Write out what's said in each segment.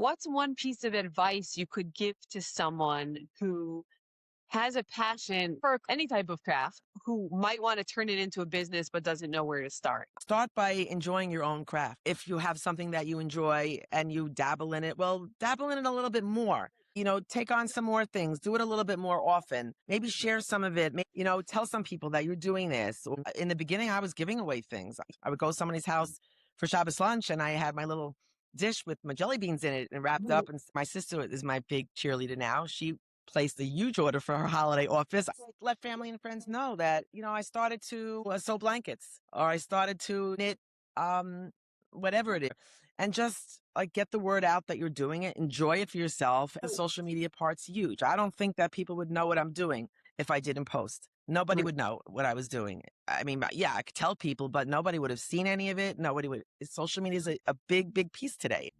What's one piece of advice you could give to someone who has a passion for any type of craft, who might want to turn it into a business but doesn't know where to start? Start by enjoying your own craft. If you have something that you enjoy and you dabble in it, well, dabble in it a little bit more. Take on some more things, do it a little bit more often. Maybe share some of it. Tell some people that you're doing this. In the beginning, I was giving away things. I would go to somebody's house for Shabbos lunch and I had my little dish with my jelly beans in it and wrapped up. And my sister is my big cheerleader now. She placed a huge order for her holiday office. I let family and friends know that, I started to sew blankets or I started to knit, um, whatever it is. And just like get the word out that you're doing it, enjoy it for yourself. The social media part's huge. I don't think that people would know what I'm doing if I didn't post. Nobody would know what I was doing. I mean, yeah, I could tell people, but nobody would have seen any of it. Nobody would. Social media is a big, big piece today.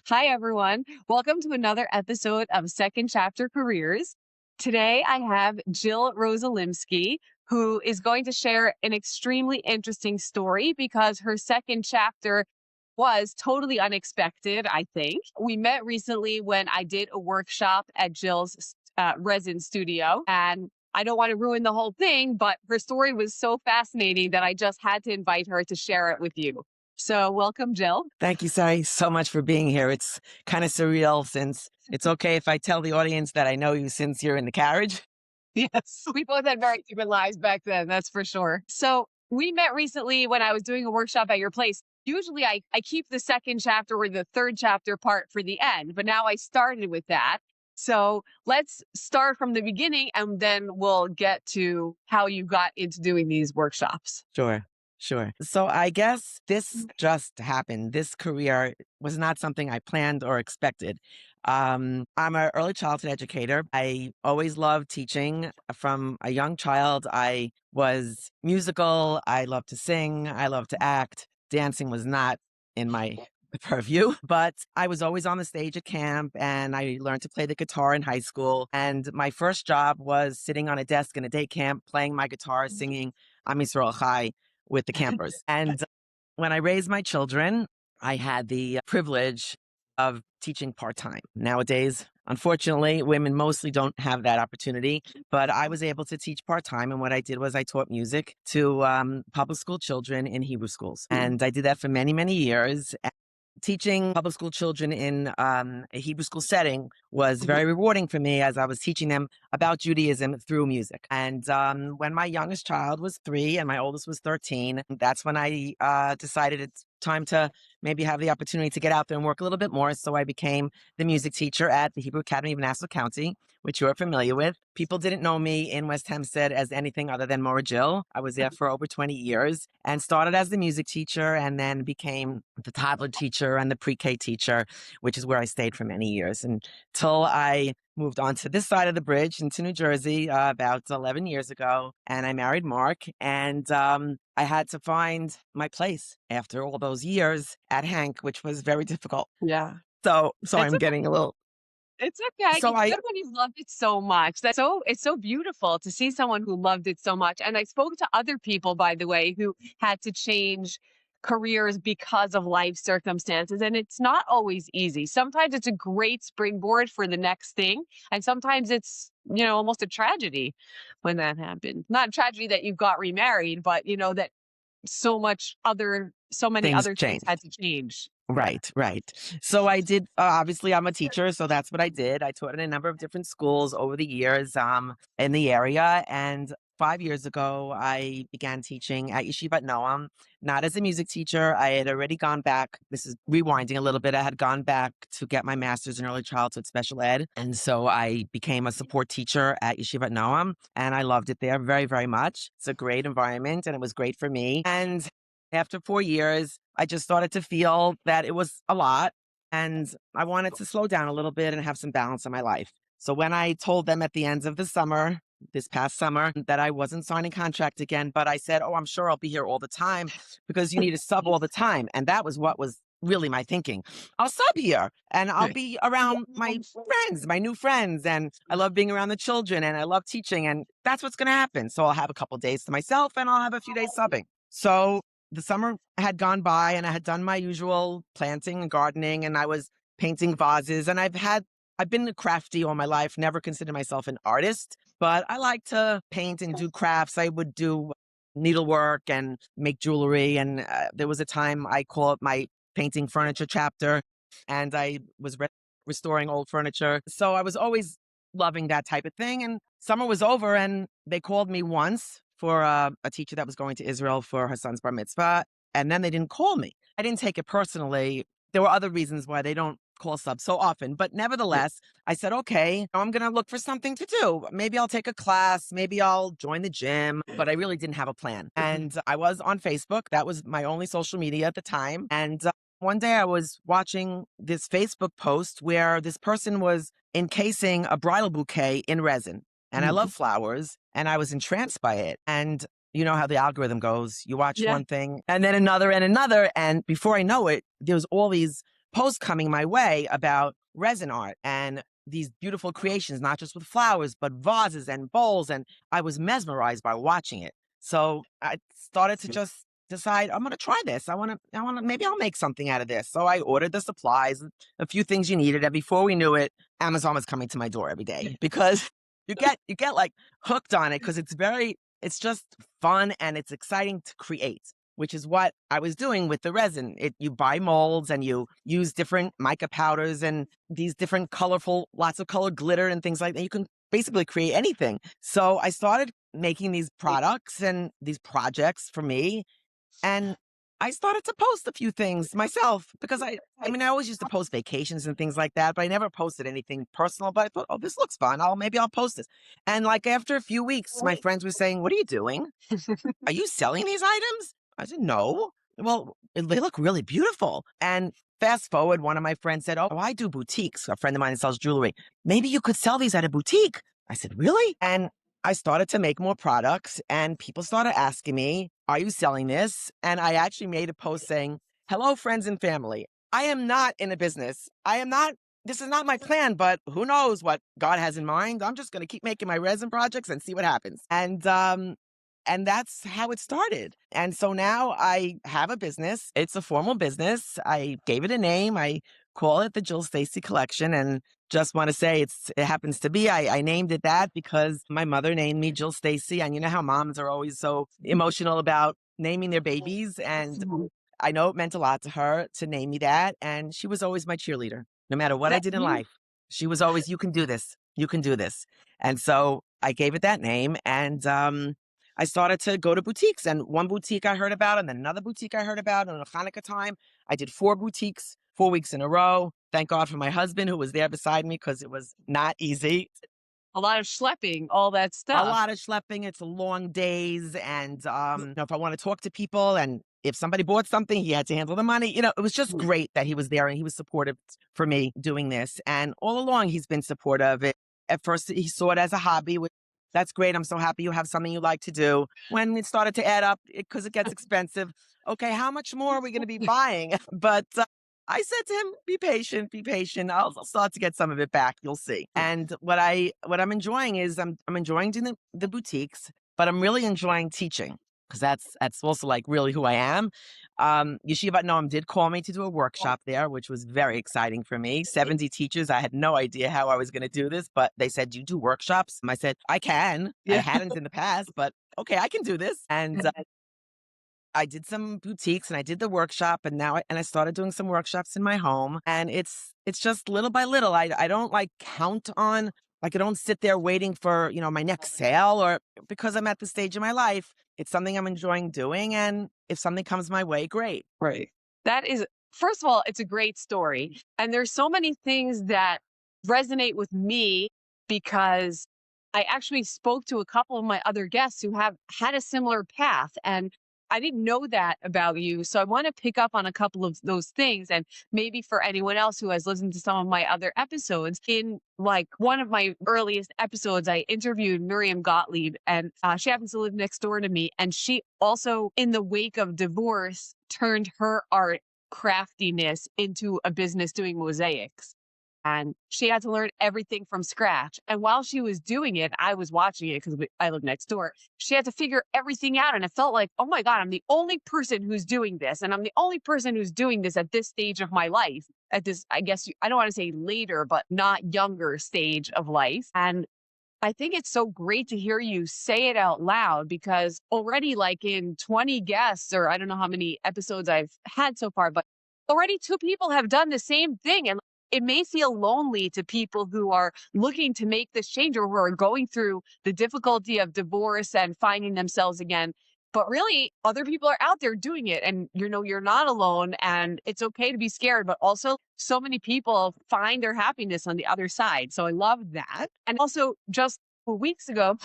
Hi, everyone. Welcome to another episode of Second Chapter Careers. Today, I have Jill Rosalimsky, who is going to share an extremely interesting story because her second chapter was totally unexpected, I think. We met recently when I did a workshop at Jill's resin studio, and I don't want to ruin the whole thing, but her story was so fascinating that I just had to invite her to share it with you. So welcome, Jill. Thank you, Sari, so much for being here. It's kind of surreal since it's okay if I tell the audience that I know you since you're in the carriage. Yes. We both had very different lives back then, that's for sure. So we met recently when I was doing a workshop at your place. Usually I keep the second chapter or the third chapter part for the end, but now I started with that. So let's start from the beginning and then we'll get to how you got into doing these workshops. Sure, sure. So I guess this just happened. This career was not something I planned or expected. I'm an early childhood educator. I always loved teaching. From a young child, I was musical. I loved to sing. I loved to act. Dancing was not in my purview, but I was always on the stage at camp and I learned to play the guitar in high school. And my first job was sitting on a desk in a day camp, playing my guitar, singing Am Yisrael Chai with the campers. And when I raised my children, I had the privilege of teaching part-time. Nowadays, unfortunately, women mostly don't have that opportunity, but I was able to teach part-time. And what I did was I taught music to public school children in Hebrew schools. And I did that for many, many years. Teaching public school children in a Hebrew school setting was very rewarding for me as I was teaching them about Judaism through music. And when my youngest child was 3 and my oldest was 13, that's when I decided it's time to maybe have the opportunity to get out there and work a little bit more. So I became the music teacher at the Hebrew Academy of Nassau County, which you're familiar with. People didn't know me in West Hempstead as anything other than Mora Jill. I was there for over 20 years and started as the music teacher and then became the toddler teacher and the pre-K teacher, which is where I stayed for many years until I moved on to this side of the bridge into New Jersey about 11 years ago. And I married Mark and I had to find my place after all those years at Hank, which was very difficult. Yeah. So It's I'm okay. getting a little, It's okay. so It's I, good when you loved it so much. It's so beautiful to see someone who loved it so much. And I spoke to other people, by the way, who had to change careers because of life circumstances. And it's not always easy. Sometimes it's a great springboard for the next thing. And sometimes it's, almost a tragedy when that happened. Not a tragedy that you got remarried, but that so many things other things changed. had to change. Yeah. Right, right. So I did, obviously I'm a teacher, so that's what I did. I taught in a number of different schools over the years in the area. And 5 years ago, I began teaching at Yeshivat Noam, not as a music teacher. I had already gone back. This is rewinding a little bit. I had gone back to get my master's in early childhood special ed. And so I became a support teacher at Yeshivat Noam, and I loved it there very, very much. It's a great environment, and it was great for me. And after 4 years, I just started to feel that it was a lot and I wanted to slow down a little bit and have some balance in my life. So when I told them at the end of the summer, this past summer, that I wasn't signing contract again, but I said, oh, I'm sure I'll be here all the time because you need a sub all the time. And that was what was really my thinking. I'll sub here and I'll Right. be around my friends, my new friends. And I love being around the children and I love teaching. And that's what's going to happen. So I'll have a couple days to myself and I'll have a few days subbing. So the summer had gone by and I had done my usual planting and gardening and I was painting vases. And I've been crafty all my life, never considered myself an artist, but I like to paint and do crafts. I would do needlework and make jewelry. And there was a time I call it my painting furniture chapter, and I was restoring old furniture. So I was always loving that type of thing. And summer was over, and they called me once for a teacher that was going to Israel for her son's bar mitzvah, and then they didn't call me. I didn't take it personally. There were other reasons why they don't call subs so often, but nevertheless, I said, okay, I'm going to look for something to do. Maybe I'll take a class. Maybe I'll join the gym, but I really didn't have a plan. And I was on Facebook. That was my only social media at the time. And one day I was watching this Facebook post where this person was encasing a bridal bouquet in resin. And I love flowers and I was entranced by it. And you know how the algorithm goes. You watch Yeah. one thing and then another and another. And before I know it, there was all these posts coming my way about resin art and these beautiful creations, not just with flowers, but vases and bowls. And I was mesmerized by watching it. So I started to just decide I'm going to try this. I want to, maybe I'll make something out of this. So I ordered the supplies, a few things you needed. And before we knew it, Amazon was coming to my door every day because you get like hooked on it because it's just fun and it's exciting to create, which is what I was doing with the resin. You buy molds and you use different mica powders and these different lots of colored glitter and things like that. You can basically create anything. So I started making these products and these projects for me. And I started to post a few things myself because I always used to post vacations and things like that, but I never posted anything personal. But I thought, oh, this looks fun. Maybe I'll post this. And like after a few weeks, my friends were saying, what are you doing? Are you selling these items? I said, no. Well, they look really beautiful. And fast forward, one of my friends said, oh, I do boutiques. A friend of mine that sells jewelry. Maybe you could sell these at a boutique. I said, really? And I started to make more products and people started asking me, are you selling this? And I actually made a post saying, hello, friends and family. I am not in a business. This is not my plan, but who knows what God has in mind. I'm just going to keep making my resin projects and see what happens. And that's how it started. And so now I have a business. It's a formal business. I gave it a name. I call it the Jill Stacy Collection. And just want to say it happens to be, I named it that because my mother named me Jill Stacy. And you know how moms are always so emotional about naming their babies. And I know it meant a lot to her to name me that. And she was always my cheerleader. No matter what I did in life, she was always, you can do this. You can do this. And so I gave it that name. And I started to go to boutiques, and one boutique I heard about, and then another boutique I heard about. And on Hanukkah time, I did 4 boutiques, 4 weeks in a row. Thank God for my husband who was there beside me because it was not easy. A lot of schlepping, all that A stuff. lot of schlepping. It's long days. And if I want to talk to people and if somebody bought something, he had to handle the money. It was just great that he was there and he was supportive for me doing this. And all along, he's been supportive. At first, he saw it as a hobby. That's great. I'm so happy you have something you like to do. When it started to add up, because it gets expensive, okay, how much more are we going to be buying? But I said to him, be patient, be patient. I'll start to get some of it back. You'll see. And what I'm enjoying is I'm enjoying doing the boutiques, but I'm really enjoying teaching because that's also like really who I am. Yeshiva Noam did call me to do a workshop there, which was very exciting for me. 70 teachers. I had no idea how I was going to do this, but they said, you do workshops? I said, I can. I hadn't in the past, but okay, I can do this. And I did some boutiques and I did the workshop and I started doing some workshops in my home, and it's just little by little. I don't like count on, like I don't sit there waiting for, my next sale, or because I'm at the stage of my life, it's something I'm enjoying doing. And if something comes my way, great. Right. That is, first of all, it's a great story. And there's so many things that resonate with me because I actually spoke to a couple of my other guests who have had a similar path. And I didn't know that about you. So I want to pick up on a couple of those things. And maybe for anyone else who has listened to some of my other episodes, in like one of my earliest episodes, I interviewed Miriam Gottlieb, and she happens to live next door to me. And she also, in the wake of divorce, turned her art craftiness into a business doing mosaics. And she had to learn everything from scratch. And while she was doing it, I was watching it because I live next door. She had to figure everything out. And it felt like, oh my God, I'm the only person who's doing this. And I'm the only person who's doing this at this stage of my life, at this, I guess, I don't want to say later, but not younger stage of life. And I think it's so great to hear you say it out loud because already, like in 20 guests, or I don't know how many episodes I've had so far, but already two people have done the same thing. And it may feel lonely to people who are looking to make this change or who are going through the difficulty of divorce and finding themselves again. But really, other people are out there doing it. And you're not alone. And it's okay to be scared. But also, so many people find their happiness on the other side. So I love that. And also, just weeks ago,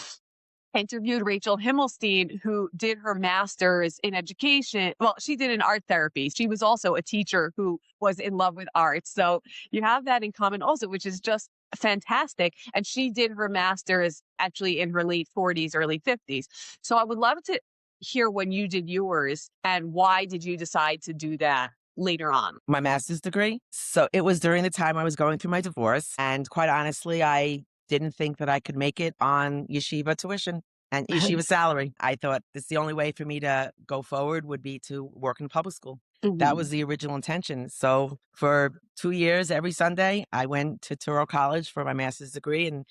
I interviewed Rachel Himmelstein, who did her master's in education. Well, she did in art therapy. She was also a teacher who was in love with art. So you have that in common also, which is just fantastic. And she did her master's actually in her late 40s, early 50s. So I would love to hear when you did yours and why did you decide to do that later on? My master's degree. So it was during the time I was going through my divorce. And quite honestly, I didn't think that I could make it on yeshiva tuition and yeshiva salary. I thought this the only way for me to go forward would be to work in public school. That was the original intention. So for 2 years, every Sunday, I went to Touro College for my master's degree and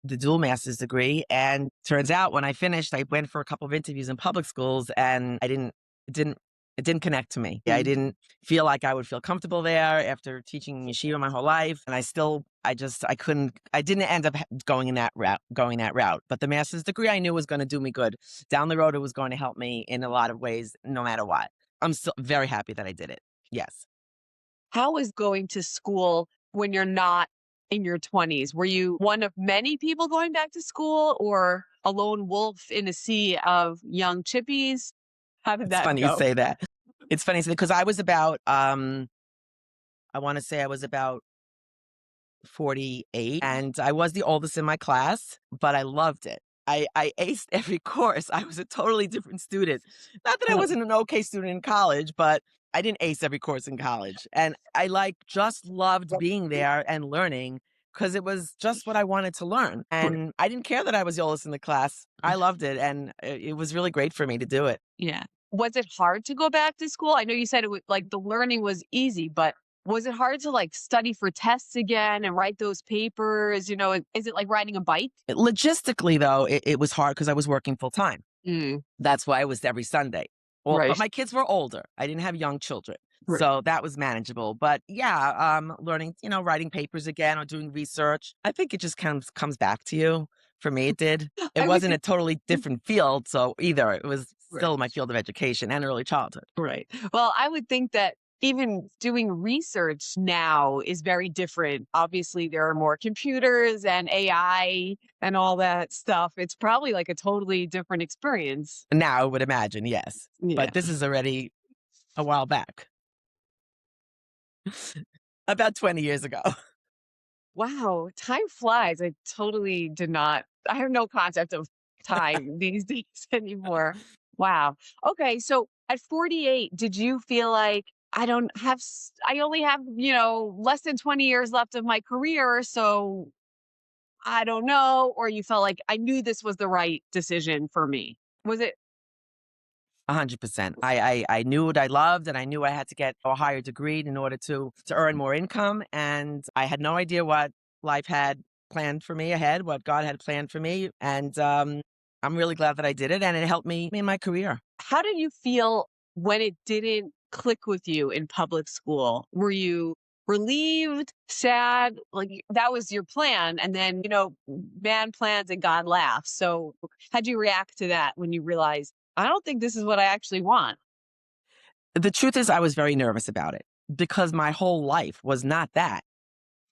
the dual master's degree. And turns out when I finished, I went for a couple of interviews in public schools and it didn't connect to me. I didn't feel like I would feel comfortable there after teaching yeshiva my whole life. And I didn't end up going that route. But the master's degree I knew was going to do me good. Down the road, it was going to help me in a lot of ways, no matter what. I'm still very happy that I did it. Yes. How is going to school when you're not in your 20s? Were you one of many people going back to school or a lone wolf in a sea of young chippies? How did It's that funny you go? say that. It's funny because I was about, I want to say I was about 48 and I was the oldest in my class, but I loved it. I aced every course. I was a totally different student. Not that I wasn't an okay student in college, but I didn't ace every course in college. And I just loved being there and learning because it was just what I wanted to learn. And I didn't care that I was the oldest in the class. I loved it. And it was really great for me to do it. Yeah. Was it hard to go back to school? I know you said it was like the learning was easy, but was it hard to like study for tests again and write those papers? Is it like riding a bike? Logistically, though, it was hard because I was working full time. That's why it was every Sunday. Well, Right. but my kids were older. I didn't have young children. Right. So that was manageable. But yeah, learning, writing papers again or doing research. I think it just comes back to you. For me, it did. It I would wasn't a think- totally different field. So either it was still Right. my field of education and early childhood. Right. Well, I would think that even doing research now is very different. Obviously, there are more computers and AI and all that stuff. It's probably like a totally different experience. Now I would imagine, yes. Yeah. But this is already a while back. About 20 years ago. Wow, time flies. I totally did not. I have no concept of time these days anymore. Wow. Okay, so at 48, did you feel like I only have, less than 20 years left of my career, so I don't know, or you felt like I knew this was the right decision for me? Was it 100%. I knew what I loved and I knew I had to get a higher degree in order to earn more income. And I had no idea what life had planned for me ahead, what God had planned for me. And I'm really glad that I did it and it helped me in my career. How did you feel when it didn't click with you in public school? Were you relieved, sad? Like that was your plan. And then, man plans and God laughs. So how'd you react to that when you realized, I don't think this is what I actually want? The truth is, I was very nervous about it because my whole life was not that.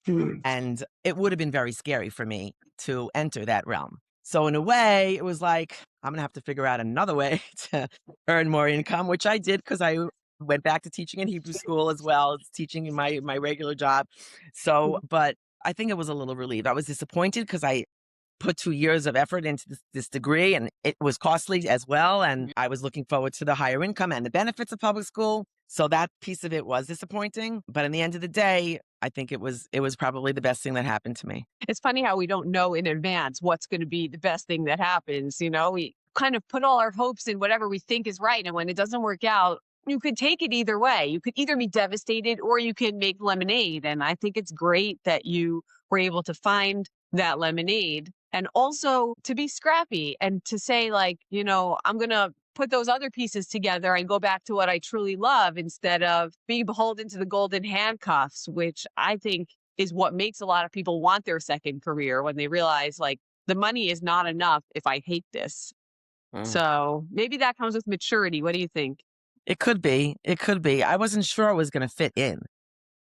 And it would have been very scary for me to enter that realm. So in a way, it was like, I'm going to have to figure out another way to earn more income, which I did because I went back to teaching in Hebrew school as well as teaching in my regular job. So, but I think it was a little relieved. I was disappointed because I put 2 years of effort into this degree and it was costly as well. And I was looking forward to the higher income and the benefits of public school. So that piece of it was disappointing, but in the end of the day, I think it was probably the best thing that happened to me. It's funny how we don't know in advance what's going to be the best thing that happens. We kind of put all our hopes in whatever we think is right. And when it doesn't work out, you could take it either way. You could either be devastated or you can make lemonade. And I think it's great that you were able to find that lemonade and also to be scrappy and to say, like, I'm going to put those other pieces together and go back to what I truly love instead of being beholden to the golden handcuffs, which I think is what makes a lot of people want their second career when they realize, like, the money is not enough if I hate this. Mm. So maybe that comes with maturity. What do you think? It could be. It could be. I wasn't sure I was going to fit in.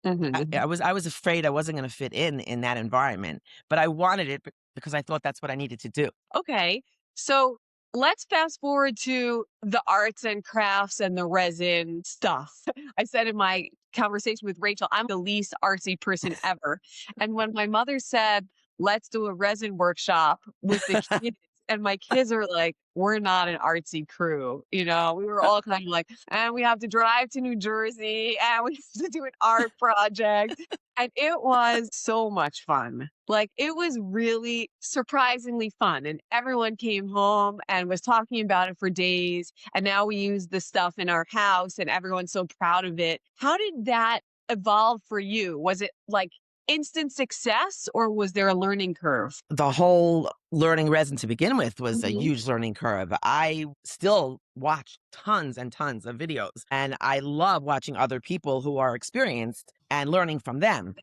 Mhm. I was afraid I wasn't going to fit in that environment, but I wanted it because I thought that's what I needed to do. Okay. So let's fast forward to the arts and crafts and the resin stuff. I said in my conversation with Rachel, I'm the least artsy person ever. And when my mother said, let's do a resin workshop with the kids, and my kids are like, we're not an artsy crew. We were all kind of like, and we have to drive to New Jersey and we have to do an art project. And it was so much fun. Like, it was really surprisingly fun, and everyone came home and was talking about it for days, and now we use the stuff in our house, and everyone's so proud of it. How did that evolve for you? Was it, like, instant success, or was there a learning curve? The whole learning resin to begin with was a Mhm. huge learning curve. I still watch tons and tons of videos, and I love watching other people who are experienced and learning from them.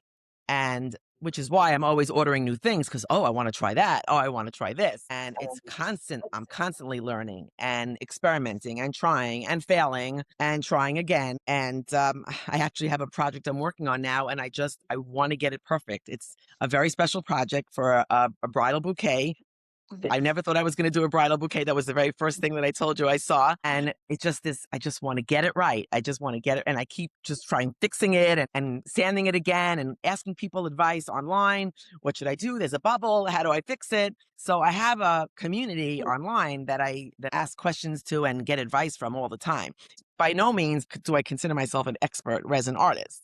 And which is why I'm always ordering new things because, oh, I want to try that. Oh, I want to try this. And it's constant. I'm constantly learning and experimenting and trying and failing and trying again. And I actually have a project I'm working on now, and I want to get it perfect. It's a very special project for a bridal bouquet. I never thought I was going to do a bridal bouquet. That was the very first thing that I told you I saw. And it's just this, I just want to get it right. I just want to get it. And I keep just trying fixing it and sanding it again and asking people advice online. What should I do? There's a bubble. How do I fix it? So I have a community online that ask questions to and get advice from all the time. By no means do I consider myself an expert resin artist.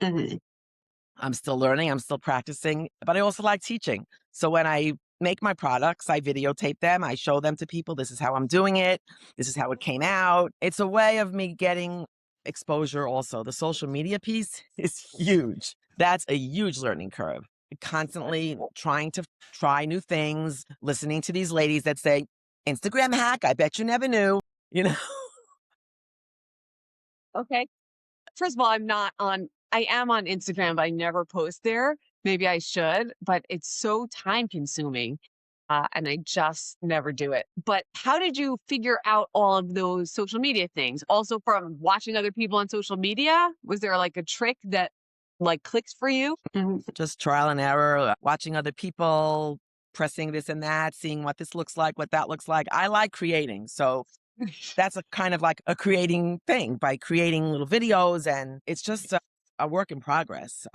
Mhm. I'm still learning, I'm still practicing, but I also like teaching. So when I make my products, I videotape them, I show them to people. This is how I'm doing it. This is how it came out. It's a way of me getting exposure also. The social media piece is huge. That's a huge learning curve. Constantly trying to try new things, listening to these ladies that say, Instagram hack, I bet you never knew, you know? Okay. First of all, I am on Instagram, but I never post there. Maybe I should, but it's so time consuming. And I just never do it. But how did you figure out all of those social media things? Also from watching other people on social media? Was there like a trick that like clicks for you? Mhm. Just trial and error, watching other people, pressing this and that, seeing what this looks like, what that looks like. I like creating. So that's a kind of like a creating thing by creating little videos. And it's just a work in progress.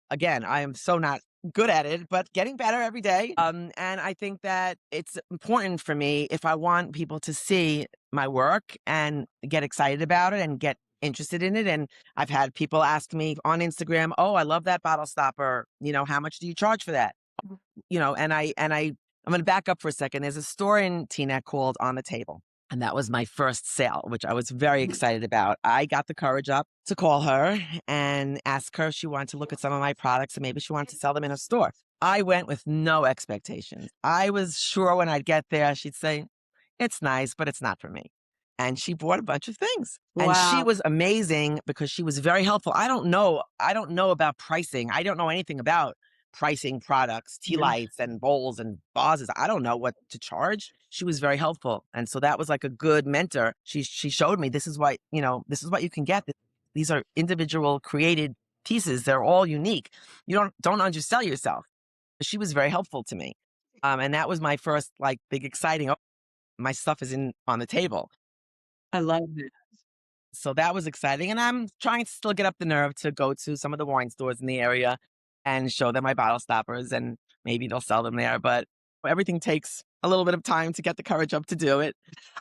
Again, I am so not good at it, but getting better every day. And I think that it's important for me if I want people to see my work and get excited about it and get interested in it. And I've had people ask me on Instagram, "Oh, I love that bottle stopper. How much do you charge for that?" I'm going to back up for a second. There's a store in Teaneck called On the Table. And that was my first sale, which I was very excited about. I got the courage up to call her and ask her if she wanted to look at some of my products and maybe she wanted to sell them in a store. I went with no expectations. I was sure when I'd get there, she'd say, it's nice, but it's not for me. And she bought a bunch of things. And she Wow. was amazing because she was very helpful. I don't know about pricing. I don't know anything about pricing products, tea Yeah. lights and bowls and vases. I don't know what to charge. She was very helpful. And so that was like a good mentor. She showed me this is what you can get. These are individual created pieces. They're all unique. You don't undersell yourself. She was very helpful to me. And that was my first like big exciting, oh, my stuff is in on the table. I love it. So that was exciting. And I'm trying to still get up the nerve to go to some of the wine stores in the area and show them my bottle stoppers and maybe they'll sell them there. But Everything takes a little bit of time to get the courage up to do it.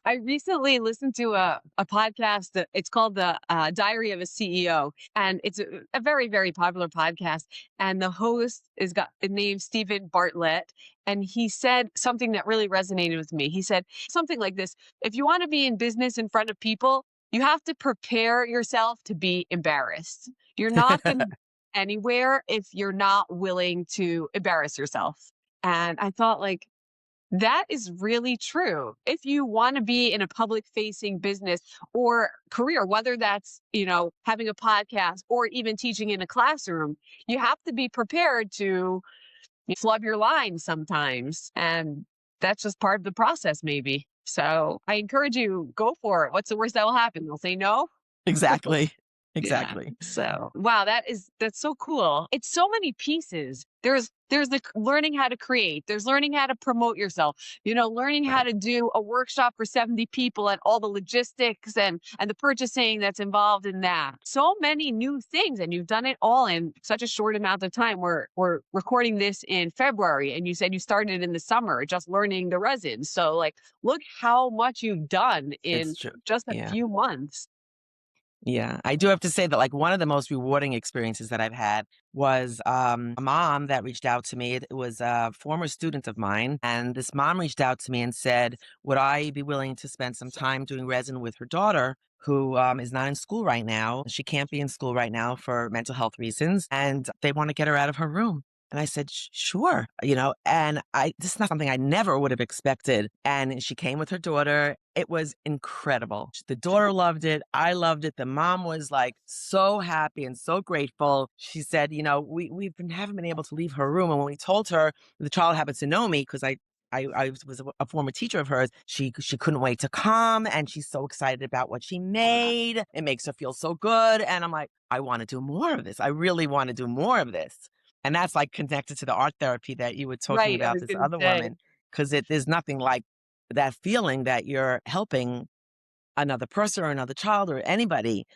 I recently listened to a podcast that it's called the Diary of a CEO, and it's a very, very popular podcast. And the host is got named Stephen Bartlett, and he said something that really resonated with me. He said something like this: "If you want to be in business in front of people, you have to prepare yourself to be embarrassed. You're not going to anywhere if you're not willing to embarrass yourself." And I thought, like, that is really true. If you want to be in a public facing business or career, whether that's, having a podcast or even teaching in a classroom, you have to be prepared to flub your lines sometimes. And that's just part of the process, maybe. So I encourage you, go for it. What's the worst that will happen? They'll say no. Exactly. Yeah. Exactly. So, wow, that's so cool. It's so many pieces. There's the learning how to create. There's learning how to promote yourself. Learning how Right. to do a workshop for 70 people and all the logistics and the purchasing that's involved in that. So many new things, and you've done it all in such a short amount of time. We're recording this in February, and you said you started in the summer just learning the resin. So, like, look how much you've done It's in true. just a Yeah. few months. Yeah, I do have to say that like one of the most rewarding experiences that I've had was a mom that reached out to me. It was a former student of mine, and this mom reached out to me and said, "Would I be willing to spend some time doing resin with her daughter?" Who is not in school right now. She can't be in school right now for mental health reasons, and they want to get her out of her room. And I said, sure, and this is not something I never would have expected. And she came with her daughter. It was incredible. The daughter loved it. I loved it. The mom was like so happy and so grateful. She said, haven't been able to leave her room. And when we told her, the child happens to know me because I was a former teacher of hers. She couldn't wait to come, and she's so excited about what she made. It makes her feel so good. And I'm like, I want to do more of this. I really want to do more of this. And that's like connected to the art therapy that you were talking Right. I about, was this going to other say. woman, because there's nothing like that feeling that you're helping another person or another child or anybody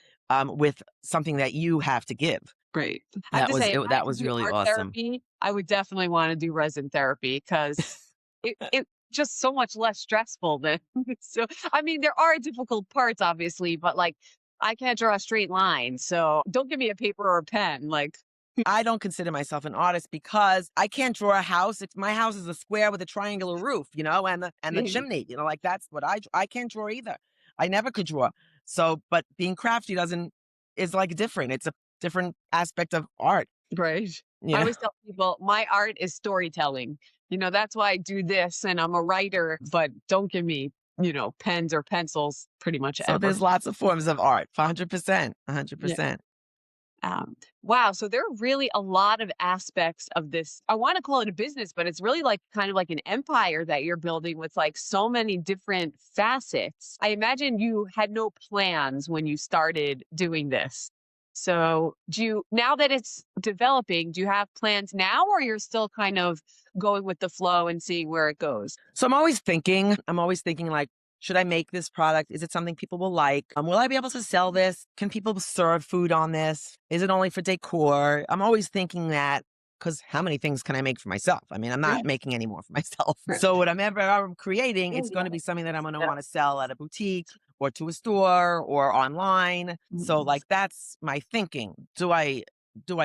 with something that you have to give. Great. I have to say, if I That could was do really art awesome. therapy, I would definitely wanna do resin therapy because it just so much less stressful than so I mean, there are difficult parts, obviously, but, like, I can't draw a straight line, so don't give me a paper or a pen, like. I don't consider myself an artist because I can't draw a house. If my house is a square with a triangular roof, and the chimney, like that's what I can't draw either. I never could draw. So, but being crafty is like different. It's a different aspect of art. Right. I Yeah. always tell people my art is storytelling. That's why I do this and I'm a writer, but don't give me, pens or pencils pretty much So ever. there's lots of forms of art. 100%. 100%. Um, wow. So there are really a lot of aspects of this. I want to call it a business, but it's really like kind of like an empire that you're building with like so many different facets. I imagine you had no plans when you started doing this. So now that it's developing, do you have plans now or you're still kind of going with the flow and seeing where it goes? So I'm always thinking like, should I make this product? Is it something people will like? Will I be able to sell this? Can people serve food on this? Is it only for decor? I'm always thinking that because how many things can I make for myself? I mean, I'm Yeah. not making any more for myself. Right. So whatever I'm creating, Oh, it's going to yeah. be something that I'm going to Yeah. want to sell at a boutique or to a store or online. So Mm. like that's my thinking. Do I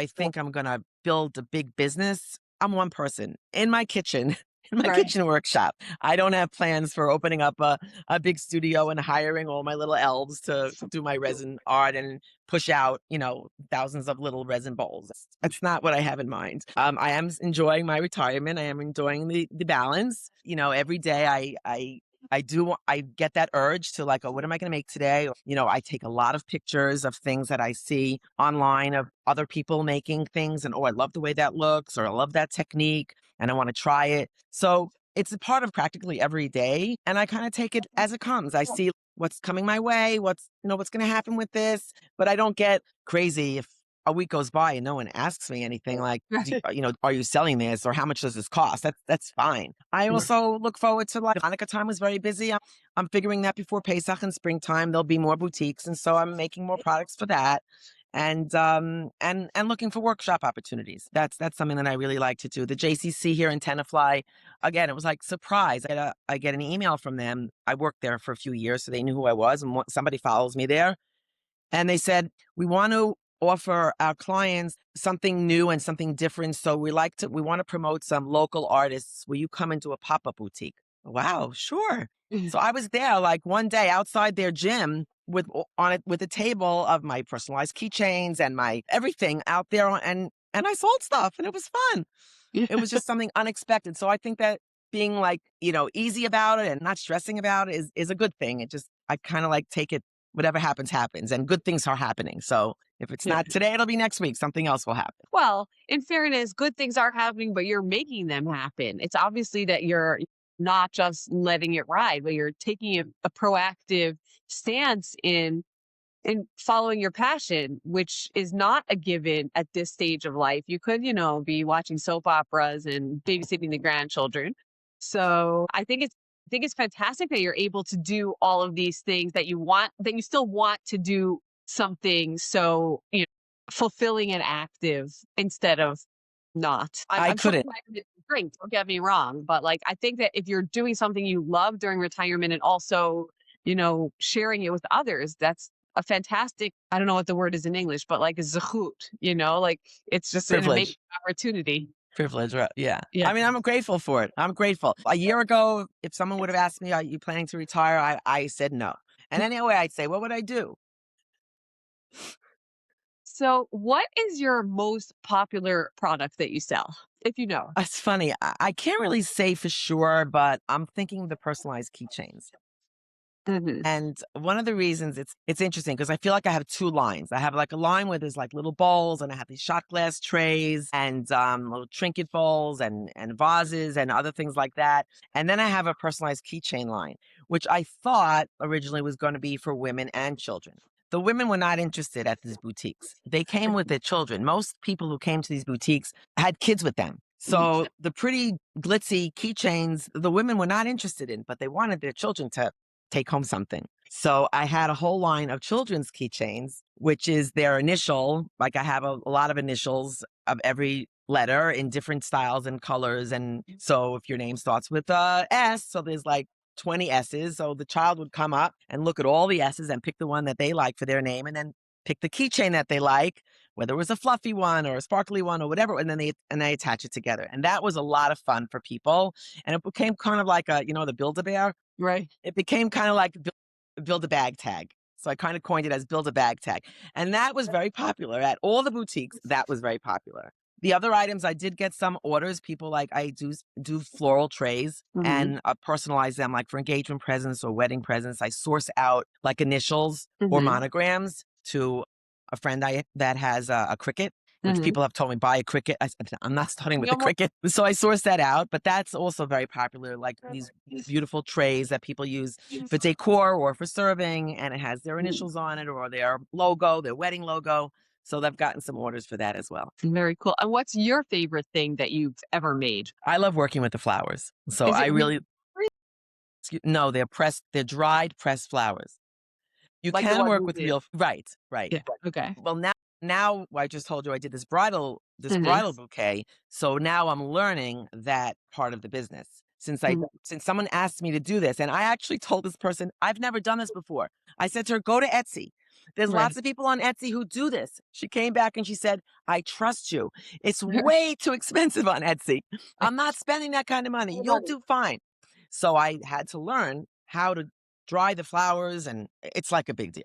think I'm going to build a big business? I'm one person in my kitchen. In my Right. kitchen workshop. I don't have plans for opening up a big studio and hiring all my little elves to do my resin art and push out, thousands of little resin bowls. That's not what I have in mind. I am enjoying my retirement. I am enjoying the balance. Every day I get that urge to like, oh, what am I going to make today? I take a lot of pictures of things that I see online of other people making things, and oh, I love the way that looks, or I love that technique, and I want to try it. So it's a part of practically every day, and I kind of take it as it comes. I see what's coming my way, what's going to happen with this, but I don't get crazy if a week goes by and no one asks me anything like, are you selling this or how much does this cost? That's fine. I also look forward to like Hanukkah time was very busy. I'm figuring that before Pesach and springtime, there'll be more boutiques. And so I'm making more products for that. and looking for workshop opportunities. That's something that I really like to do. The JCC here in Tenafly, again, it was like surprise. I get an email from them. I worked there for a few years, so they knew who I was, and somebody follows me there, and they said, we want to offer our clients something new and something different. So we want to promote some local artists. Will you come into a pop-up boutique? Wow, sure. So I was there like one day outside their gym with a table of my personalized keychains and my everything out there, and I sold stuff, and it was fun. It was just something unexpected. So I think that being like, easy about it and not stressing about it is a good thing. I kind of like take it, whatever happens, happens, and good things are happening. So if it's not today, it'll be next week. Something else will happen. Well, in fairness, good things are happening, but you're making them happen. It's obviously that you're not just letting it ride, but you're taking a proactive stance in following your passion, which is not a given at this stage of life. You could, be watching soap operas and babysitting the grandchildren. So I think it's fantastic that you're able to do all of these things that you still want to do something so, fulfilling and active instead of not. I I'm sure couldn't. it's drink, don't get me wrong, but like I think that if you're doing something you love during retirement and also, sharing it with others, that's a fantastic, I don't know what the word is in English, but like a zechut, like it's just an amazing Privilege. opportunity. Privilege, right? Yeah. Yeah. I mean, I'm grateful for it. I'm grateful. A year ago, if someone would have asked me, are you planning to retire? I said no. And anyway, I'd say, what would I do? So, what is your most popular product that you sell, if you know? It's funny. I can't really say for sure, but I'm thinking the personalized keychains. Mhm. And one of the reasons it's interesting because I feel like I have two lines. I have like a line where there's like little bowls, and I have these shot glass trays and little trinket bowls and vases and other things like that. And then I have a personalized keychain line, which I thought originally was going to be for women and children. The women were not interested at these boutiques. They came with their children. Most people who came to these boutiques had kids with them. So the pretty glitzy keychains, the women were not interested in, but they wanted their children to take home something. So I had a whole line of children's keychains, which is their initial. Like I have a lot of initials of every letter in different styles and colors. And so if your name starts with S, so there's like 20 S's. So the child would come up and look at all the S's and pick the one that they like for their name, and then pick the keychain that they like, whether it was a fluffy one or a sparkly one or whatever, and then they attach it together. And that was a lot of fun for people. And it became kind of like the Build-A-Bear. Right. It became kind of like build a bag tag. So I kind of coined it as build a bag tag. And that was very popular at all the boutiques. That was very popular. The other items, I did get some orders. People like I do floral trays and personalize them like for engagement presents or wedding presents. I source out like initials or monograms to a friend that has a Cricut, which people have told me buy a Cricut. I said, I'm not starting with the Cricut. So I sourced that out, but that's also very popular. Like these beautiful trays that people use for decor or for serving, and it has their initials on it or their logo, their wedding logo. So they've gotten some orders for that as well. Very cool. And what's your favorite thing that you've ever made? I love working with the flowers. So Is I it really, no, they're dried pressed flowers. You like the can one work we with did? real, right. Yeah. Okay. Well, now I just told you I did this bridal bouquet. So now I'm learning that part of the business. Since someone asked me to do this, and I actually told this person, I've never done this before. I said to her, go to Etsy. There's Right. lots of people on Etsy who do this. She came back and she said, I trust you. It's way too expensive on Etsy. I'm not spending that kind of money. You'll do fine. So I had to learn how to dry the flowers, and it's like a big deal.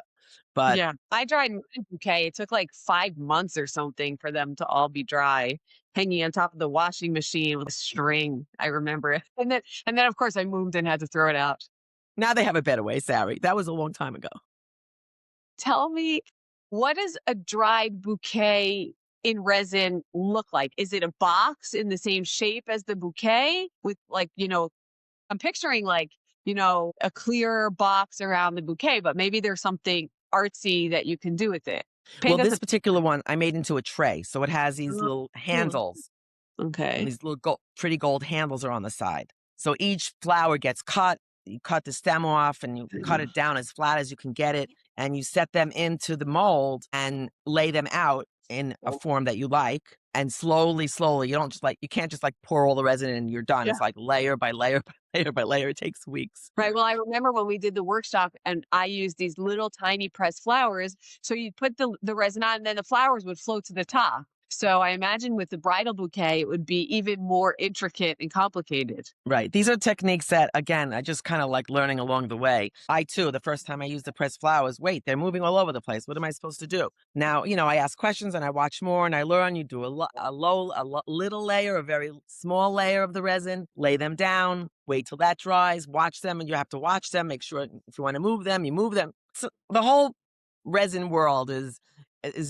But Yeah, I dried mine bouquet. It took like 5 months or something for them to all be dry, hanging on top of the washing machine with a string. I remember it. And then of course I moved and had to throw it out. now they have a better way, Sari. That was a long time ago. Tell me, what does a dried bouquet in resin look like? Is it a box in the same shape as the bouquet with like, I'm picturing like, a clear box around the bouquet, but maybe there's something artsy that you can do with it. Well, Paint us this particular one I made into a tray. So it has these little handles, and Okay. these little pretty gold handles are on the side. So each flower gets cut. You cut the stem off and you cut it down as flat as you can get it. and you set them into the mold and lay them out in a form that you like. And slowly, slowly, you can't just like pour all the resin in and you're done. Yeah. It's like layer by layer by layer by layer. It takes weeks. Right. Well, I remember when we did the workshop and I used these little tiny pressed flowers. So you put the resin on and then the flowers would float to the top. So I imagine with the bridal bouquet, it would be even more intricate and complicated. Right. These are techniques that, again, I just kind of like learning along the way. I, too, the first time I used the pressed flowers, wait, they're moving all over the place. What am I supposed to do? Now, I ask questions and I watch more and I learn. You do a little layer, a very small layer of the resin, lay them down, wait till that dries, watch them, and you have to watch them, make sure if you want to move them, you move them. So the whole resin world is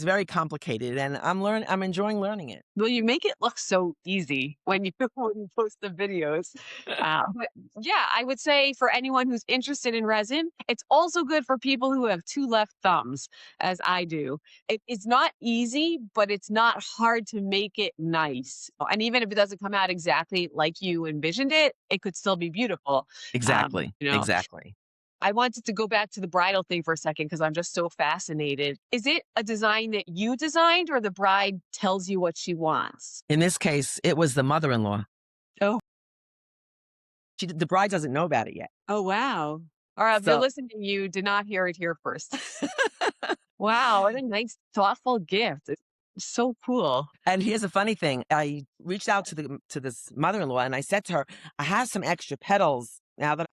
very complicated, and I'm enjoying learning it. Well, you make it look so easy when you when you post the videos. But yeah, I would say for anyone who's interested in resin, it's also good for people who have two left thumbs, as I do. It's not easy, but it's not hard to make it nice. And even if it doesn't come out exactly like you envisioned it, it could still be beautiful. Exactly. You know, Exactly. I wanted to go back to the bridal thing for a second because I'm just so fascinated. Is it a design that you designed or the bride tells you what she wants? In this case, it was the mother-in-law. Oh, The bride doesn't know about it yet. oh, wow. All right, if you're So, listening, you did not hear it here first. Wow, what a nice, thoughtful gift. It's so cool. and here's a funny thing. I reached out to this mother-in-law and I said to her, I have some extra petals now that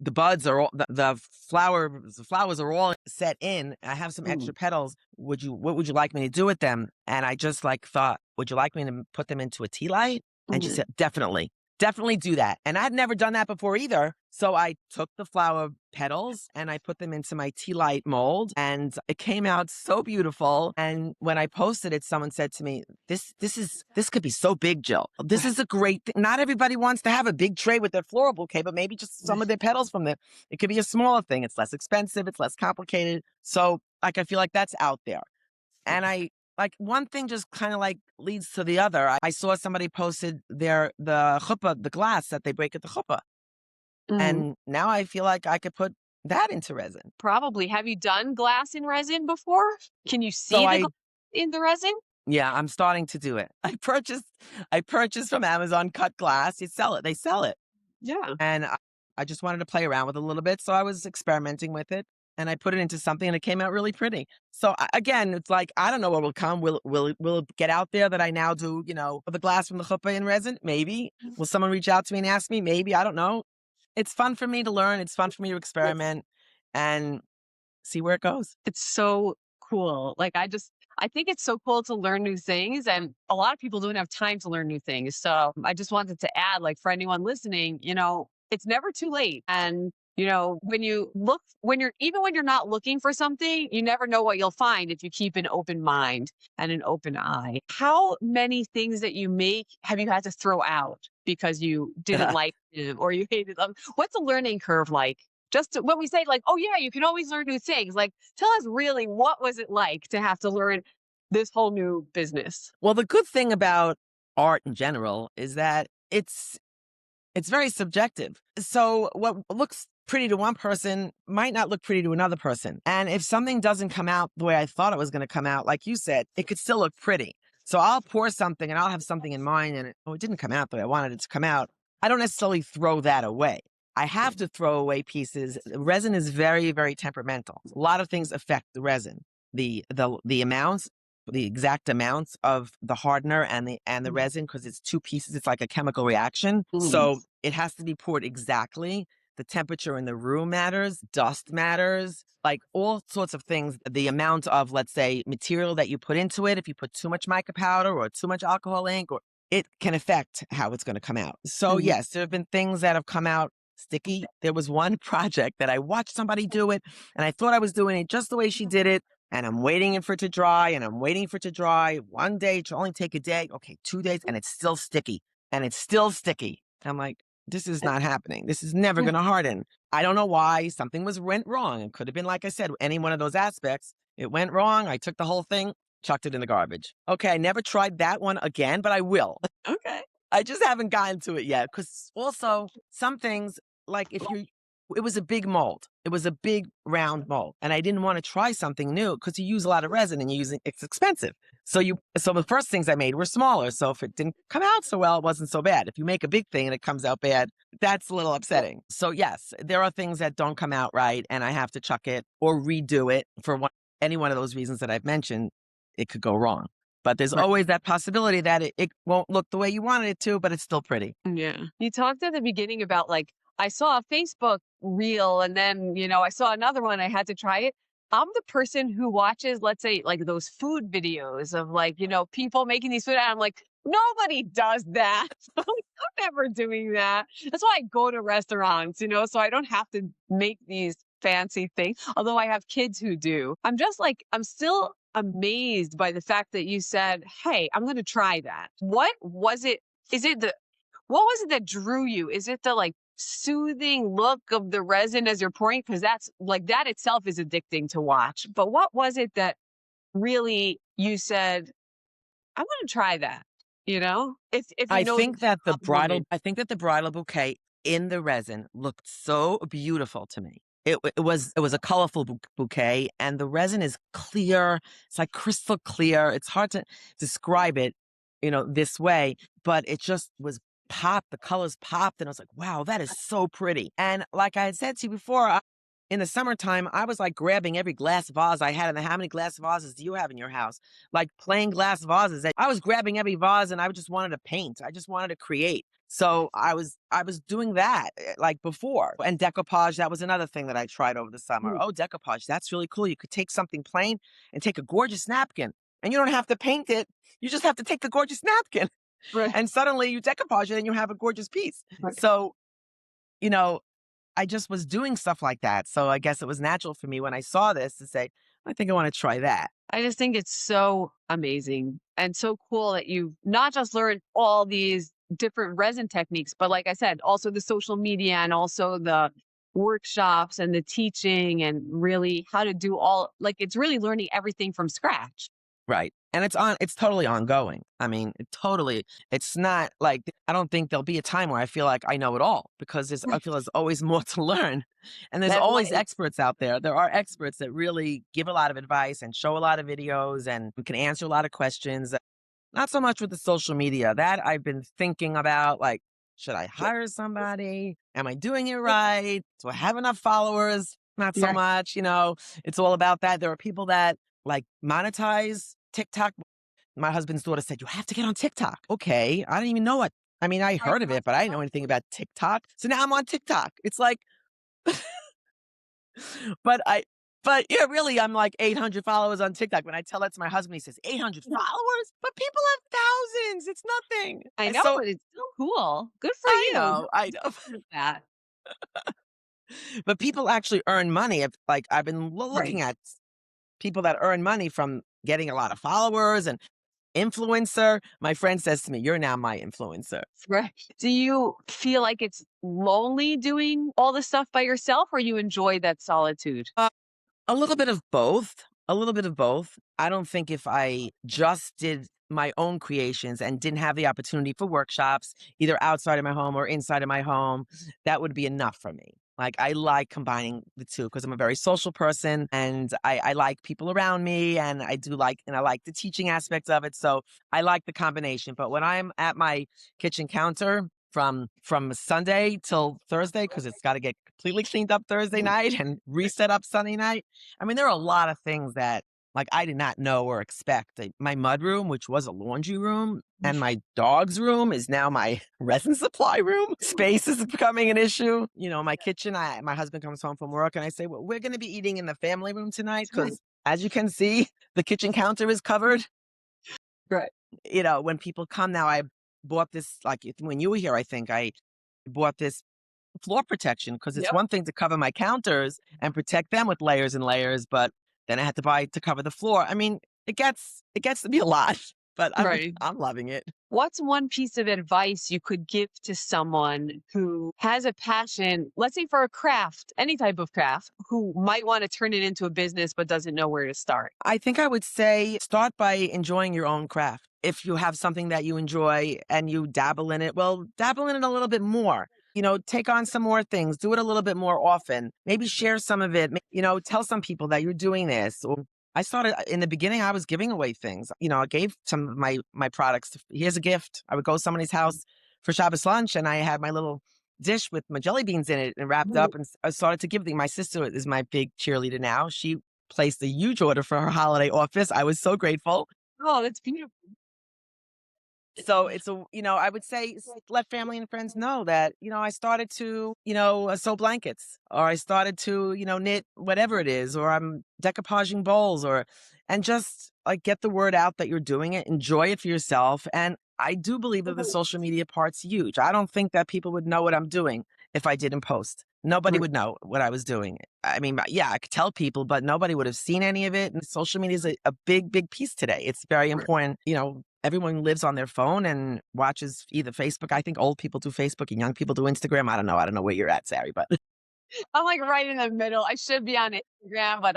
the buds are all the flowers are all set in. I have some extra petals. What would you like me to do with them? And I just like thought, would you like me to put them into a tea light? And she said, definitely do that. And I'd never done that before either. So I took the flower petals and I put them into my tea light mold and it came out so beautiful. And when I posted it, someone said to me, this could be so big, Jill. This is a great thing. Not everybody wants to have a big tray with their floral bouquet, but maybe just some of their petals from there. It could be a smaller thing. It's less expensive. It's less complicated. So like, I feel like that's out there. And like one thing just kind of like leads to the other. I saw somebody posted the chuppah, the glass that they break at the chuppah. And now I feel like I could put that into resin. Probably. Have you done glass in resin before? Can you see So the glass in the resin? yeah, I'm starting to do it. I purchased from Amazon cut glass. They sell it. Yeah. And I just wanted to play around with it a little bit. So I was experimenting with it and I put it into something and it came out really pretty. So again, it's like, I don't know what will come. Will it get out there that I now do, the glass from the chuppah in resin? Maybe. Will someone reach out to me and ask me? Maybe. I don't know. It's fun for me to learn. It's fun for me to experiment and see where it goes. It's so cool. Like I think it's so cool to learn new things. And a lot of people don't have time to learn new things. So I just wanted to add, like for anyone listening, it's never too late. And when you're not looking for something, you never know what you'll find if you keep an open mind and an open eye. How many things that you make have you had to throw out because you didn't like them or you hated them? What's the learning curve like? Just when we say like, oh yeah, you can always learn new things. Like, tell us really, what was it like to have to learn this whole new business? Well, the good thing about art in general is that it's very subjective. So what looks pretty to one person might not look pretty to another person. And if something doesn't come out the way I thought it was going to come out, like you said, it could still look pretty. So I'll pour something and I'll have something in mind and it didn't come out the way I wanted it to come out. I don't necessarily throw that away. I have to throw away pieces. Resin is very, very temperamental. A lot of things affect the resin. The amounts, the exact amounts of the hardener and the resin, because it's two pieces. It's like a chemical reaction. So it has to be poured exactly. The temperature in the room matters. Dust matters. Like all sorts of things. The amount of, let's say, material that you put into it. If you put too much mica powder or too much alcohol ink, it can affect how it's going to come out. So yes, there have been things that have come out sticky. There was one project that I watched somebody do it and I thought I was doing it just the way she did it. And I'm waiting for it to dry and I'm waiting for it to dry. One day, it should only take a day. Okay, 2 days and it's still sticky and it's still sticky. I'm like, this is not happening. This is never going to harden. I don't know why. Something went wrong. It could have been, like I said, any one of those aspects. It went wrong. I took the whole thing, chucked it in the garbage. Okay, I never tried that one again, but I will. Okay. I just haven't gotten to it yet. Because also some things, like if It was a big mold. It was a big round mold. And I didn't want to try something new because you use a lot of resin and it's expensive. So the first things I made were smaller. So if it didn't come out so well, it wasn't so bad. If you make a big thing and it comes out bad, that's a little upsetting. So yes, there are things that don't come out right and I have to chuck it or redo it for any one of those reasons that I've mentioned. It could go wrong. But there's Right. always that possibility that it won't look the way you wanted it to, but it's still pretty. Yeah. You talked at the beginning about like, I saw a Facebook reel and then, I saw another one. I had to try it. I'm the person who watches, let's say, like those food videos of like, people making these food. And I'm like, nobody does that. I'm never doing that. That's why I go to restaurants, so I don't have to make these fancy things. Although I have kids who do. I'm still amazed by the fact that you said, hey, I'm going to try that. What was it? Is it what was it that drew you? Is it the like soothing look of the resin as you're pouring? Because that's like that itself is addicting to watch. But what was it that really you said, I want to try that? If you I know think that the woman. the bridal bouquet in the resin looked so beautiful to me. It was a colorful bouquet, and the resin is clear. It's like crystal clear. It's hard to describe it, this way, but it just was popped. The colors popped, and I was like, "Wow, that is so pretty." And like I had said to you before, in the summertime, I was like grabbing every glass vase I had. And how many glass vases do you have in your house? Like plain glass vases. I was grabbing every vase, and I just wanted to paint. I just wanted to create. So I was doing that like before. And decoupage, that was another thing that I tried over the summer. Mm, Oh, decoupage, that's really cool. You could take something plain and take a gorgeous napkin, and you don't have to paint it. You just have to take the gorgeous napkin, right. and suddenly you decoupage it and you have a gorgeous piece. Right. So, you know, I just was doing stuff like that. So I guess it was natural for me when I saw this to say, I think I want to try that. I just think it's so amazing and so cool that you've not just learned all these different resin techniques, but like I said, also the social media and also the workshops and the teaching and really how to do all like it's really learning everything from scratch. Right. And it's totally ongoing. I mean, it's not like, I don't think there'll be a time where I feel like I know it all because I feel there's always more to learn. And there's Everyone always experts out there. There are experts that really give a lot of advice and show a lot of videos and can answer a lot of questions. Not so much with the social media. That I've been thinking about, like, should I hire somebody? Am I doing it right? Do I have enough followers? Not so right. much, it's all about that. There are people that like monetize TikTok. My husband's daughter said, you have to get on TikTok. Okay. I didn't even know what, I mean, I heard of it, but I didn't know anything about TikTok. So now I'm on TikTok. It's like, but yeah, really, I'm like 800 followers on TikTok. When I tell that to my husband, he says, 800 followers? But people have thousands. It's nothing. I And know, so but it's so cool. Good for I you. know, I know. That. But people actually earn money. If, like, I've been Right. looking at people that earn money from getting a lot of followers and influencer. My friend says to me, you're now my influencer. Right. Do you feel like it's lonely doing all the stuff by yourself or you enjoy that solitude? A little bit of both. A little bit of both. I don't think if I just did my own creations and didn't have the opportunity for workshops, either outside of my home or inside of my home, that would be enough for me. Like, I like combining the two because I'm a very social person and I like people around me and I like the teaching aspects of it. So I like the combination. But when I'm at my kitchen counter from Sunday till Thursday, because it's got to get completely cleaned up Thursday night and reset up Sunday night. I mean, there are a lot of things that like I did not know or expect. My mudroom, which was a laundry room, and my dog's room is now my resin supply room. Space is becoming an issue. My kitchen, my husband comes home from work and I say, well, we're going to be eating in the family room tonight because as you can see, the kitchen counter is covered. Right. When people come now, I bought this, like when you were here, I think I bought this floor protection because it's Yep. one thing to cover my counters and protect them with layers and layers, but then I had to buy to cover the floor. I mean, it gets to be a lot, but I'm Right. I'm loving it. What's one piece of advice you could give to someone who has a passion, let's say for a craft, any type of craft, who might want to turn it into a business but doesn't know where to start? I think I would say start by enjoying your own craft. If you have something that you enjoy and you dabble in it, well, dabble in it a little bit more. take on some more things, do it a little bit more often, maybe share some of it, tell some people that you're doing this. Or I started in the beginning, I was giving away things. I gave some of my products. Here's a gift. I would go to somebody's house for Shabbos lunch and I had my little dish with my jelly beans in it and wrapped Mhm. up and I started to give them. My sister is my big cheerleader now. She placed a huge order for her holiday office. I was so grateful. Oh, that's beautiful. So I would say let family and friends know that, I started to, sew blankets or I started to, knit whatever it is, or I'm decoupaging bowls and just like get the word out that you're doing it, enjoy it for yourself. And I do believe that the Mhm. social media part's huge. I don't think that people would know what I'm doing if I didn't post. Nobody Right. would know what I was doing. I mean, yeah, I could tell people, but nobody would have seen any of it. And social media is a big, big piece today. It's very important. Everyone lives on their phone and watches either Facebook. I think old people do Facebook and young people do Instagram. I don't know. I don't know where you're at, Sari, but I'm like right in the middle. I should be on Instagram, but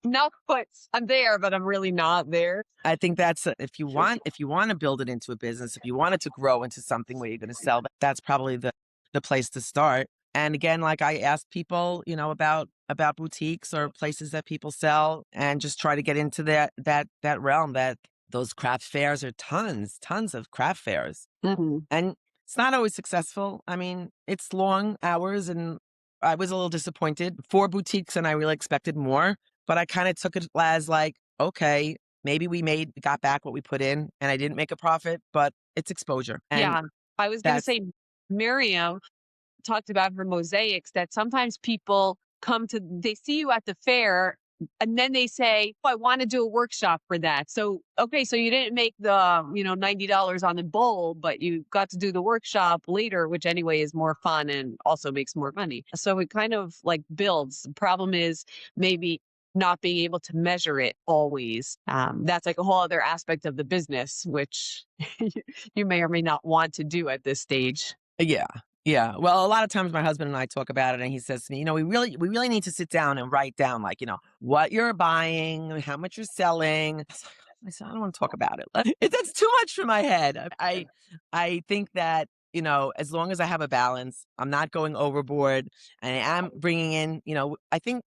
not quite. I'm there, but I'm really not there. I think that's if you want to build it into a business, if you want it to grow into something where you're going to sell, that's probably the place to start. And again, like I ask people, about boutiques or places that people sell, and just try to get into that realm. That those craft fairs are tons of craft fairs. Mhm. And it's not always successful. I mean, it's long hours and I was a little disappointed. 4 boutiques and I really expected more, but I kind of took it as like, okay, maybe we got back what we put in and I didn't make a profit, but it's exposure. And Yeah. I was going to that's say Miriam talked about her mosaics that sometimes people they see you at the fair and then they say, oh, I want to do a workshop for that. So, okay, so you didn't make the, $90 on the bowl, but you got to do the workshop later, which anyway is more fun and also makes more money. So it kind of like builds. The problem is maybe not being able to measure it always. That's like a whole other aspect of the business, which you may or may not want to do at this stage. yeah. Yeah. Well, a lot of times my husband and I talk about it and he says to me, we really need to sit down and write down like, what you're buying, how much you're selling. I said, I don't want to talk about it. That's too much for my head. I think that, as long as I have a balance, I'm not going overboard and I am bringing in, I think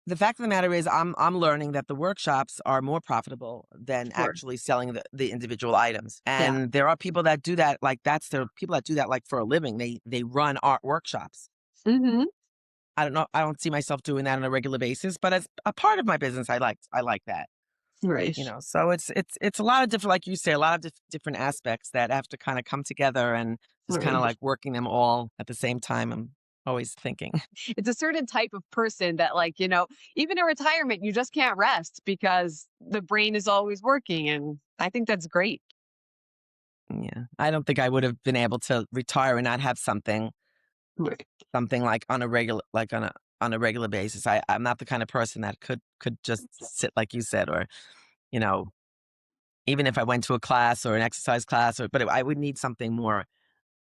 the fact of the matter is I'm learning that the workshops are more profitable than Sure. actually selling the individual items. Yeah. And there are people that do that, like that's their people that do that like for a living. They run art workshops. Mhm. I don't know. I don't see myself doing that on a regular basis, but as a part of my business, I like that. Right. So it's a lot of different, like you say, a lot of different aspects that have to kind of come together and just kind of Right. like working them all at the same time. I'm always thinking. It's a certain type of person that, like, even in retirement, you just can't rest because the brain is always working. And I think that's great. Yeah. I don't think I would have been able to retire and not have Right. something like on a regular basis. I'm not the kind of person that could just sit like you said, or, you know, even if I went to a class or an exercise class, but I would need something more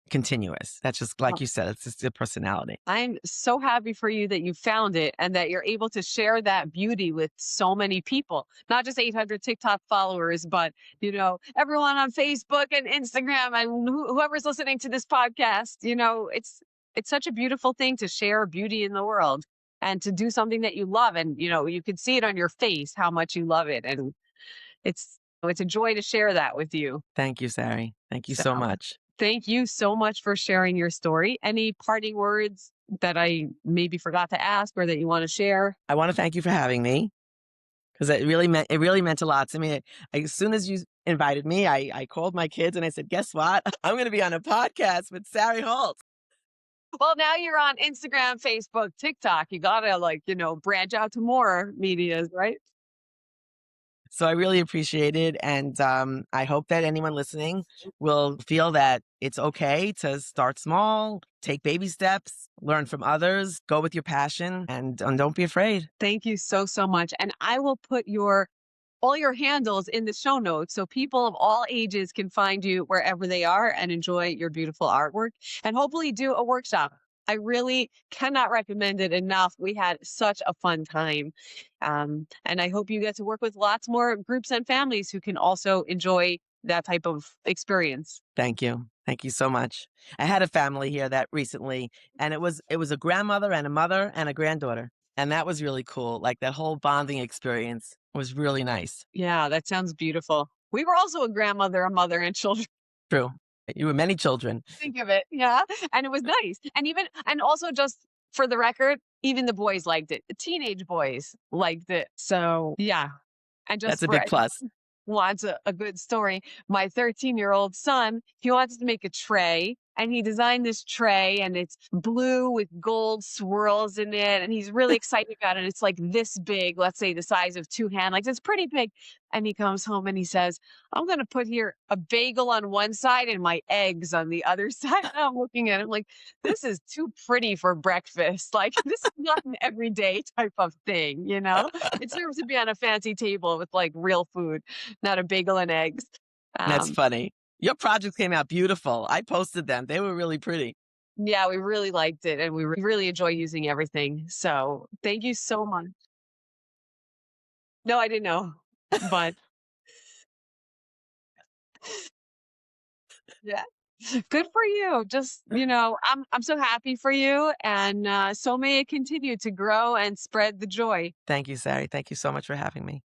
continuous. That's just like you said, it's just your personality. I'm so happy for you that you found it and that you're able to share that beauty with so many people, not just 800 TikTok followers, but, everyone on Facebook and Instagram and whoever's listening to this podcast. It's such a beautiful thing to share beauty in the world and to do something that you love. And, you can see it on your face how much you love it. And it's a joy to share that with you. Thank you, Sari. Thank you So so much. thank you so much for sharing your story. Any parting words that I maybe forgot to ask or that you want to share? I want to thank you for having me because it really meant a lot to me. As soon as you invited me, I called my kids and I said, "Guess what? I'm going to be on a podcast with Sari Holt." Well, now you're on Instagram, Facebook, TikTok. You gotta branch out to more medias, right? So I really appreciate it, and I hope that anyone listening will feel that it's okay to start small, take baby steps, learn from others, go with your passion, and don't be afraid. Thank you so, so much. And I will put all your handles in the show notes so people of all ages can find you wherever they are and enjoy your beautiful artwork and hopefully do a workshop. I really cannot recommend it enough. We had such a fun time. And I hope you get to work with lots more groups and families who can also enjoy that type of experience. Thank you. Thank you so much. I had a family here that recently, and it was a grandmother and a mother and a granddaughter, and that was really cool. Like that whole bonding experience was really nice. Yeah, that sounds beautiful. We were also a grandmother, a mother, and children. True. You were many children. Think of it. Yeah. And it was nice. And also just for the record, even the boys liked it. The teenage boys liked it. So yeah. And just That's a for big plus. wants a good story. My 13-year-old son, he wants to make a tray and he designed this tray and it's blue with gold swirls in it. And he's really excited about it. It's like this big, let's say the size of two hand, like it's pretty big. And he comes home and he says, I'm going to put here a bagel on one side and my eggs on the other side. And I'm looking at him like, this is too pretty for breakfast. Like, this is not an everyday type of thing, you know? It serves to be on a fancy table with like real food, not a bagel and eggs. That's Um, funny. Your projects came out beautiful. I posted them. They were really pretty. yeah, we really liked it and we really enjoy using everything. So thank you so much. No, I didn't know, but yeah. Good for you. Just, I'm so happy for you and so may it continue to grow and spread the joy. Thank you, Sari. Thank you so much for having me.